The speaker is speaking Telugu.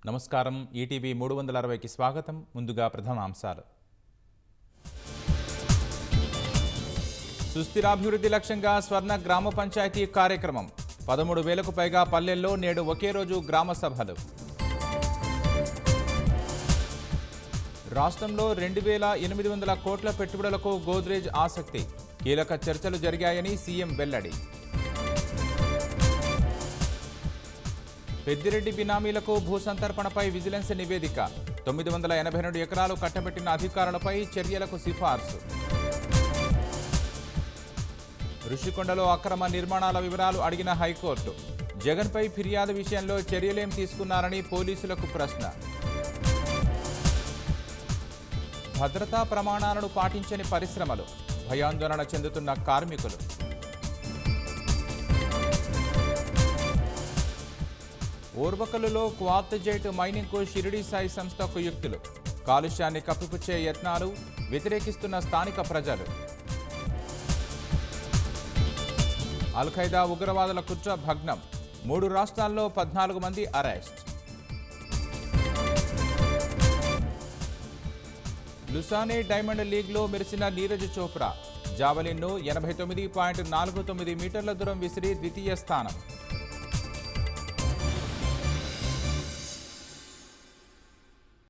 నమస్కారం. ఈటీవీ 360కి స్వాగతం. ముందుగా ప్రధానాంశాలు. సుస్థిరాభివృద్ధి లక్ష్యంగా స్వర్ణ గ్రామ పంచాయతీ కార్యక్రమం. 13,000కు పైగా పల్లెల్లో నేడు ఒకే రోజు గ్రామ సభలు. రాష్ట్రంలో 2,800 కోట్ల పెట్టుబడులకు గోద్రేజ్ ఆసక్తి. కీలక చర్చలు జరిగాయని సీఎం వెల్లడి. పెద్దిరెడ్డి బినామీలకు భూసంతర్పణపై విజిలెన్స్ నివేదిక. 982 ఎకరాలు కట్టబెట్టిన అధికారులపై చర్యలకు సిఫార్సు. ఋషికొండలో అక్రమ నిర్మాణాల వివరాలు అడిగిన హైకోర్టు. జగన్పై ఫిర్యాదు విషయంలో చర్యలేం తీసుకున్నారని పోలీసులకు ప్రశ్న. భద్రతా ప్రమాణాలను పాటించని పరిశ్రమలు. భయాందోళన చెందుతున్న కార్మికులు. ఓర్వకలులో క్వార్తజైట్ మైనింగ్కు షిరిడి సాయి సంస్థ కుయుక్తులు. కాలుష్యాన్ని కప్పిపుచ్చే యత్నాలు వ్యతిరేకిస్తున్న స్థానిక ప్రజలు. అల్ఖైదా ఉగ్రవాదుల కుట్ర భగ్నం. 3 రాష్ట్రాల్లో 14 మంది అరెస్ట్. లుసానే డైమండ్ లీగ్లో మెరిసిన నీరజ్ చోప్రా. జావలిన్ను 89.49 మీటర్ల దూరం విసిరి ద్వితీయ స్థానం.